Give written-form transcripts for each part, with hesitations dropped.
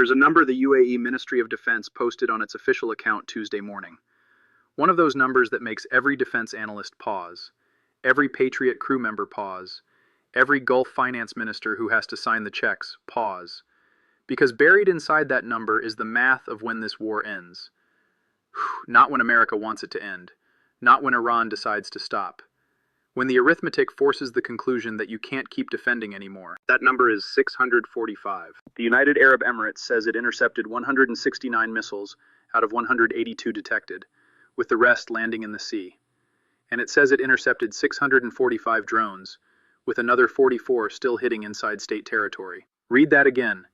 Here's a number the UAE Ministry of Defense posted on its official account Tuesday morning. One of those numbers that makes every defense analyst pause, every Patriot crew member pause, every Gulf finance minister who has to sign the checks pause. Because buried inside that number is the math of when this war ends. Not when America wants it to end. Not when Iran decides to stop. When the arithmetic forces the conclusion that you can't keep defending anymore. That number is 645. The United Arab Emirates says it intercepted 169 missiles out of 182 detected, with the rest landing in the sea. And it says it intercepted 645 drones, with another 44 still hitting inside state territory. Read that again.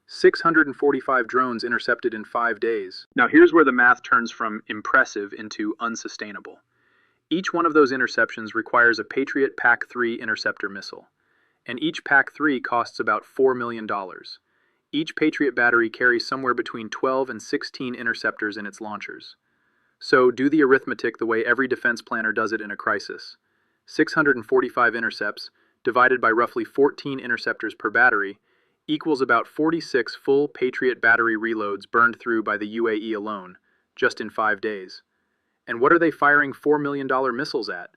645 drones intercepted in 5 days. Now here's where the math turns from impressive into unsustainable. Each one of those interceptions requires a Patriot PAC-3 interceptor missile, and each PAC-3 costs about $4 million. Each Patriot battery carries somewhere between 12 and 16 interceptors in its launchers. So do the arithmetic the way every defense planner does it in a crisis. 645 intercepts, divided by roughly 14 interceptors per battery, equals about 46 full Patriot battery reloads burned through by the UAE alone, just in 5 days. And what are they firing $4 million missiles at?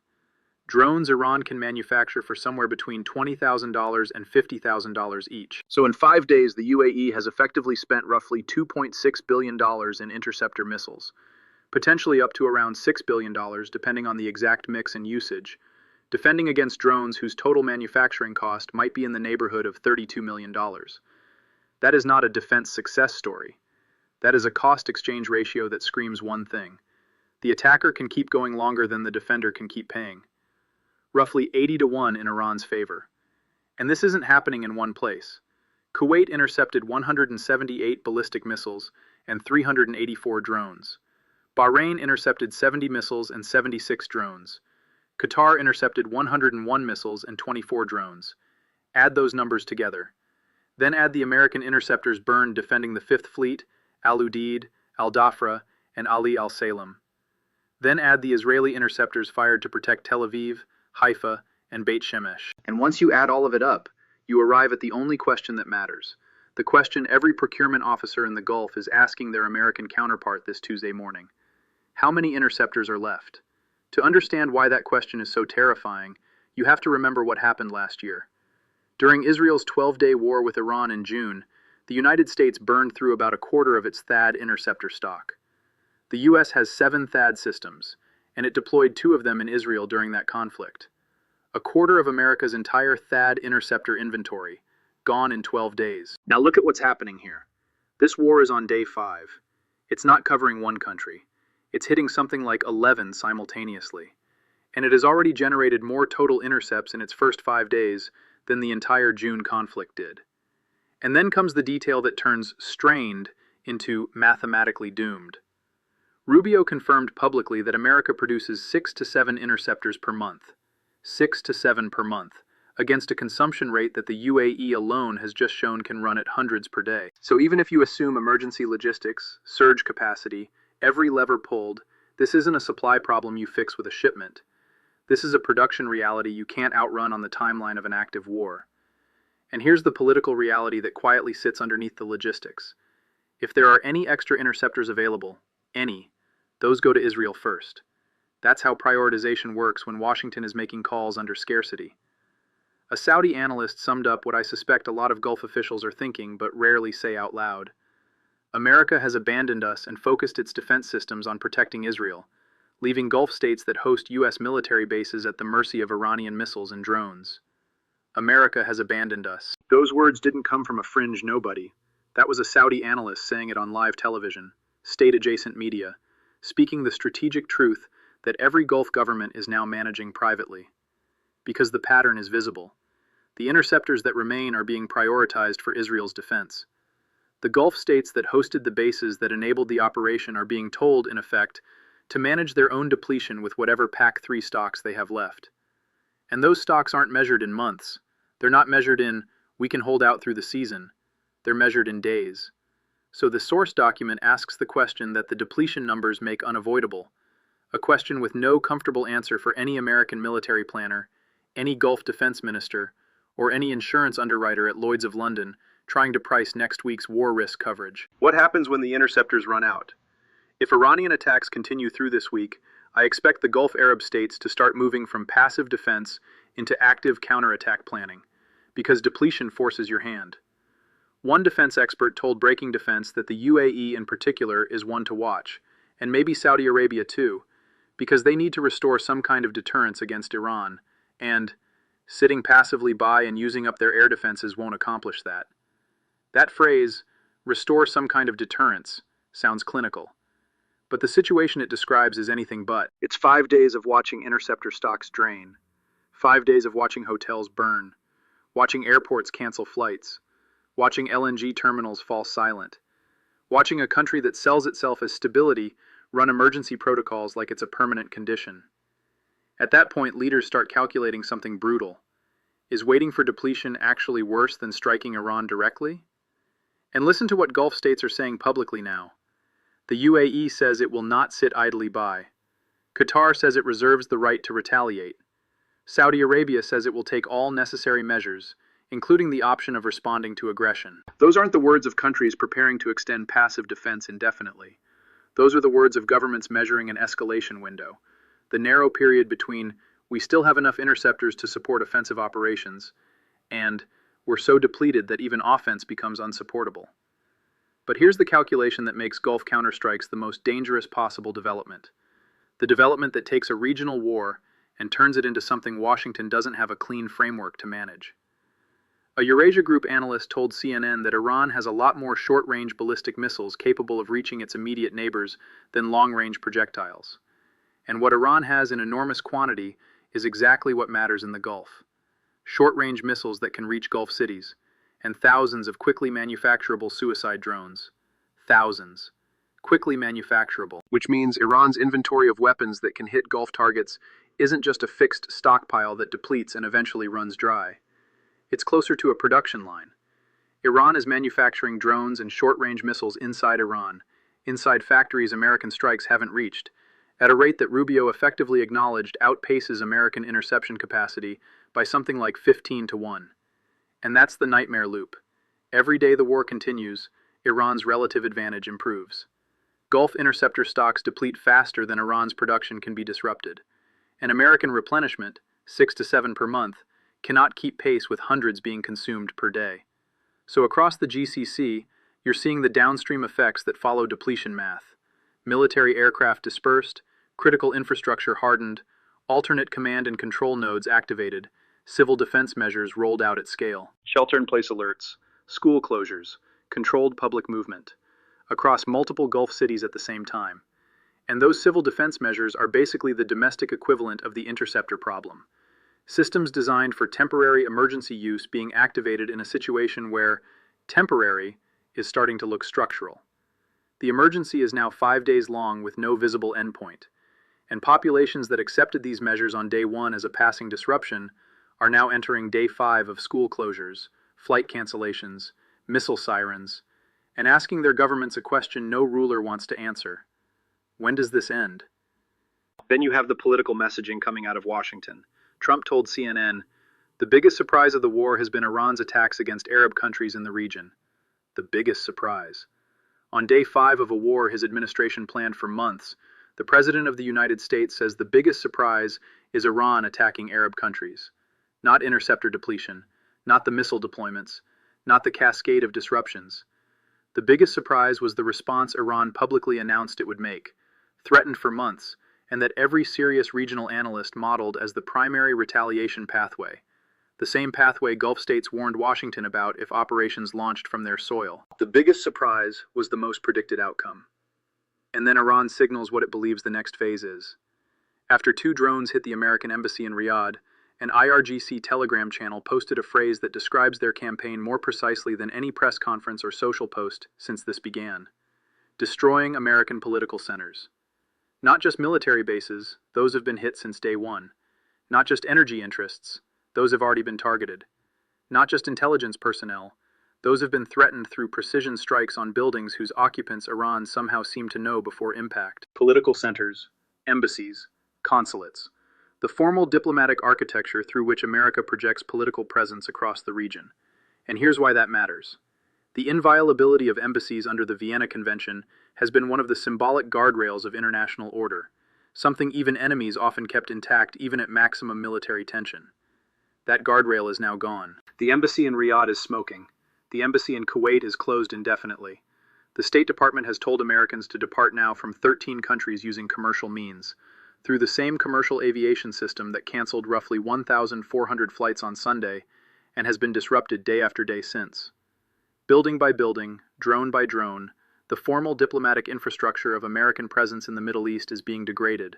Drones Iran can manufacture for somewhere between $20,000 and $50,000 each. So in 5 days, the UAE has effectively spent roughly $2.6 billion in interceptor missiles, potentially up to around $6 billion depending on the exact mix and usage, defending against drones whose total manufacturing cost might be in the neighborhood of $32 million. That is not a defense success story. That is a cost-exchange ratio that screams one thing. The attacker can keep going longer than the defender can keep paying. Roughly 80-1 in Iran's favor. And this isn't happening in one place. Kuwait intercepted 178 ballistic missiles and 384 drones. Bahrain intercepted 70 missiles and 76 drones. Qatar intercepted 101 missiles and 24 drones. Add those numbers together. Then add the American interceptors burned defending the 5th Fleet, Al-Udeid, Al-Dhafra, and Ali al-Salem. Then add the Israeli interceptors fired to protect Tel Aviv, Haifa, and Beit Shemesh. And once you add all of it up, you arrive at the only question that matters. The question every procurement officer in the Gulf is asking their American counterpart this Tuesday morning. How many interceptors are left? To understand why that question is so terrifying, you have to remember what happened last year. During Israel's 12-day war with Iran in June, the United States burned through about a quarter of its THAAD interceptor stock. The U.S. has 7 THAAD systems, and it deployed 2 of them in Israel during that conflict. A quarter of America's entire THAAD interceptor inventory, gone in 12 days. Now look at what's happening here. This war is on day 5. It's not covering one country. It's hitting something like 11 simultaneously. And it has already generated more total intercepts in its first 5 days than the entire June conflict did. And then comes the detail that turns strained into mathematically doomed. Rubio confirmed publicly that America produces 6 to 7 interceptors per month. 6 to 7 per month, against a consumption rate that the UAE alone has just shown can run at hundreds per day. So even if you assume emergency logistics, surge capacity, every lever pulled, this isn't a supply problem you fix with a shipment. This is a production reality you can't outrun on the timeline of an active war. And here's the political reality that quietly sits underneath the logistics. If there are any extra interceptors available, those go to Israel first. That's how prioritization works when Washington is making calls under scarcity. A Saudi analyst summed up what I suspect a lot of Gulf officials are thinking but rarely say out loud. America has abandoned us and focused its defense systems on protecting Israel, leaving Gulf states that host U.S. military bases at the mercy of Iranian missiles and drones. America has abandoned us. Those words didn't come from a fringe nobody. That was a Saudi analyst saying it on live television, state-adjacent media, speaking the strategic truth that every Gulf government is now managing privately. Because the pattern is visible. The interceptors that remain are being prioritized for Israel's defense. The Gulf states that hosted the bases that enabled the operation are being told, in effect, to manage their own depletion with whatever PAC-3 stocks they have left. And those stocks aren't measured in months. They're not measured in, we can hold out through the season. They're measured in days. So the source document asks the question that the depletion numbers make unavoidable, a question with no comfortable answer for any American military planner, any Gulf defense minister, or any insurance underwriter at Lloyd's of London trying to price next week's war risk coverage. What happens when the interceptors run out? If Iranian attacks continue through this week, I expect the Gulf Arab states to start moving from passive defense into active counterattack planning, because depletion forces your hand. One defense expert told Breaking Defense that the UAE in particular is one to watch, and maybe Saudi Arabia too, because they need to restore some kind of deterrence against Iran, and sitting passively by and using up their air defenses won't accomplish that. That phrase, restore some kind of deterrence, sounds clinical. But the situation it describes is anything but. It's 5 days of watching interceptor stocks drain, 5 days of watching hotels burn, watching airports cancel flights, watching LNG terminals fall silent, watching a country that sells itself as stability run emergency protocols like it's a permanent condition. At that point, leaders start calculating something brutal. Is waiting for depletion actually worse than striking Iran directly? And listen to what Gulf states are saying publicly now. The UAE says it will not sit idly by. Qatar says it reserves the right to retaliate. Saudi Arabia says it will take all necessary measures, including the option of responding to aggression. Those aren't the words of countries preparing to extend passive defense indefinitely. Those are the words of governments measuring an escalation window, the narrow period between "we still have enough interceptors to support offensive operations" and "we're so depleted that even offense becomes unsupportable." But here's the calculation that makes Gulf counterstrikes the most dangerous possible development. The development that takes a regional war and turns it into something Washington doesn't have a clean framework to manage. A Eurasia Group analyst told CNN that Iran has a lot more short-range ballistic missiles capable of reaching its immediate neighbors than long-range projectiles. And what Iran has in enormous quantity is exactly what matters in the Gulf. Short-range missiles that can reach Gulf cities, and thousands of quickly manufacturable suicide drones. Thousands. Quickly manufacturable. Which means Iran's inventory of weapons that can hit Gulf targets isn't just a fixed stockpile that depletes and eventually runs dry. It's closer to a production line. Iran is manufacturing drones and short-range missiles inside Iran, inside factories American strikes haven't reached, at a rate that Rubio effectively acknowledged outpaces American interception capacity by something like 15 to 1. And that's the nightmare loop. Every day the war continues, Iran's relative advantage improves. Gulf interceptor stocks deplete faster than Iran's production can be disrupted. And American replenishment, 6 to 7 per month, cannot keep pace with hundreds being consumed per day. So across the GCC, you're seeing the downstream effects that follow depletion math. Military aircraft dispersed, critical infrastructure hardened, alternate command and control nodes activated, civil defense measures rolled out at scale. Shelter-in-place alerts, school closures, controlled public movement, across multiple Gulf cities at the same time. And those civil defense measures are basically the domestic equivalent of the interceptor problem. Systems designed for temporary emergency use being activated in a situation where temporary is starting to look structural. The emergency is now 5 days long with no visible endpoint, and populations that accepted these measures on day 1 as a passing disruption are now entering day 5 of school closures, flight cancellations, missile sirens, and asking their governments a question no ruler wants to answer. When does this end? Then you have the political messaging coming out of Washington. Trump told CNN, "The biggest surprise of the war has been Iran's attacks against Arab countries in the region." The biggest surprise. On day 5 of a war his administration planned for months, the President of the United States says the biggest surprise is Iran attacking Arab countries. Not interceptor depletion, not the missile deployments, not the cascade of disruptions. The biggest surprise was the response Iran publicly announced it would make, threatened for months, and that every serious regional analyst modeled as the primary retaliation pathway, the same pathway Gulf states warned Washington about if operations launched from their soil. The biggest surprise was the most predicted outcome. And then Iran signals what it believes the next phase is. After 2 drones hit the American embassy in Riyadh, an IRGC Telegram channel posted a phrase that describes their campaign more precisely than any press conference or social post since this began. Destroying American political centers. Not just military bases, those have been hit since day 1. Not just energy interests, those have already been targeted. Not just intelligence personnel, those have been threatened through precision strikes on buildings whose occupants Iran somehow seemed to know before impact. Political centers, embassies, consulates. The formal diplomatic architecture through which America projects political presence across the region. And here's why that matters. The inviolability of embassies under the Vienna Convention has been one of the symbolic guardrails of international order, something even enemies often kept intact even at maximum military tension. That guardrail is now gone. The embassy in Riyadh is smoking. The embassy in Kuwait is closed indefinitely. The State Department has told Americans to depart now from 13 countries using commercial means, through the same commercial aviation system that canceled roughly 1,400 flights on Sunday and has been disrupted day after day since. Building by building, drone by drone, the formal diplomatic infrastructure of American presence in the Middle East is being degraded,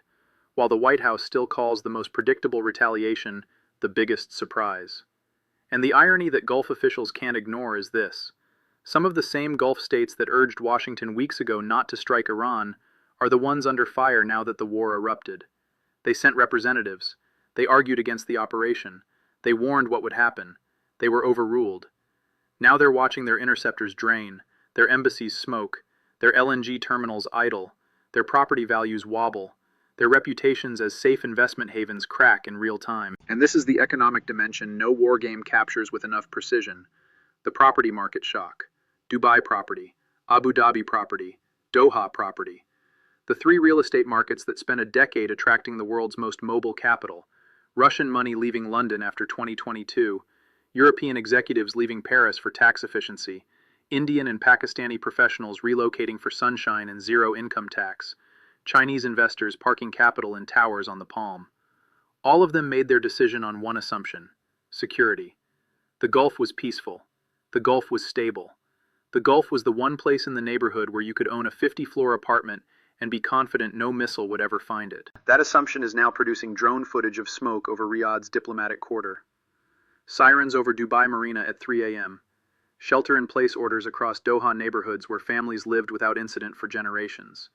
while the White House still calls the most predictable retaliation the biggest surprise. And the irony that Gulf officials can't ignore is this. Some of the same Gulf states that urged Washington weeks ago not to strike Iran are the ones under fire now that the war erupted. They sent representatives. They argued against the operation. They warned what would happen. They were overruled. Now they're watching their interceptors drain, their embassies smoke, their LNG terminals idle, their property values wobble, their reputations as safe investment havens crack in real time. And this is the economic dimension no war game captures with enough precision. The property market shock. Dubai property, Abu Dhabi property, Doha property. The three real estate markets that spent a decade attracting the world's most mobile capital. Russian money leaving London after 2022, European executives leaving Paris for tax efficiency, Indian and Pakistani professionals relocating for sunshine and zero income tax, Chinese investors parking capital in towers on the Palm. All of them made their decision on one assumption: security. The Gulf was peaceful. The Gulf was stable. The Gulf was the one place in the neighborhood where you could own a 50-floor apartment and be confident no missile would ever find it. That assumption is now producing drone footage of smoke over Riyadh's diplomatic quarter. Sirens over Dubai Marina at 3 a.m. Shelter-in-place orders across Doha neighborhoods where families lived without incident for generations.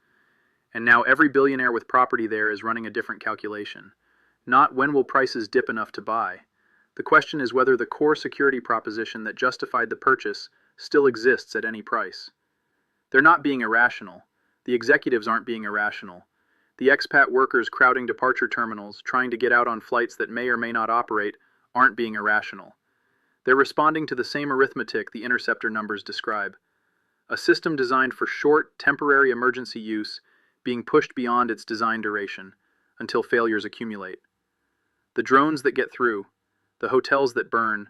And now every billionaire with property there is running a different calculation. Not when will prices dip enough to buy. The question is whether the core security proposition that justified the purchase still exists at any price. They're not being irrational. The executives aren't being irrational. The expat workers crowding departure terminals, trying to get out on flights that may or may not operate, aren't being irrational. They're responding to the same arithmetic the interceptor numbers describe. A system designed for short, temporary emergency use being pushed beyond its design duration until failures accumulate. The drones that get through, the hotels that burn,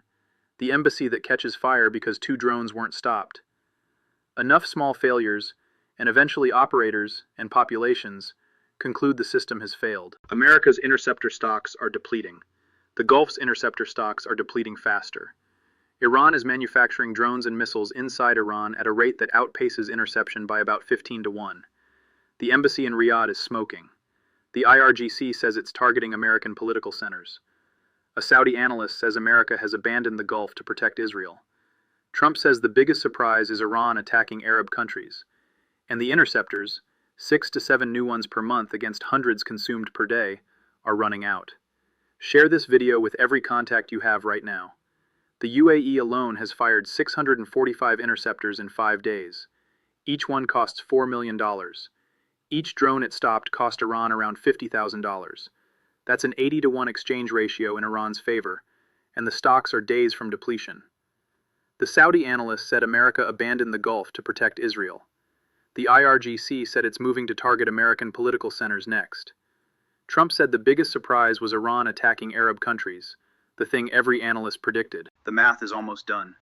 the embassy that catches fire because 2 drones weren't stopped. Enough small failures, and eventually operators and populations conclude the system has failed. America's interceptor stocks are depleting. The Gulf's interceptor stocks are depleting faster. Iran is manufacturing drones and missiles inside Iran at a rate that outpaces interception by about 15-1. The embassy in Riyadh is smoking. The IRGC says it's targeting American political centers. A Saudi analyst says America has abandoned the Gulf to protect Israel. Trump says the biggest surprise is Iran attacking Arab countries. And the interceptors, 6 to 7 new ones per month against hundreds consumed per day, are running out. Share this video with every contact you have right now. The UAE alone has fired 645 interceptors in 5 days. Each one costs $4 million. Each drone it stopped cost Iran around $50,000. That's an 80-1 exchange ratio in Iran's favor, and the stocks are days from depletion. The Saudi analyst said America abandoned the Gulf to protect Israel. The IRGC said it's moving to target American political centers next. Trump said the biggest surprise was Iran attacking Arab countries, the thing every analyst predicted. The math is almost done.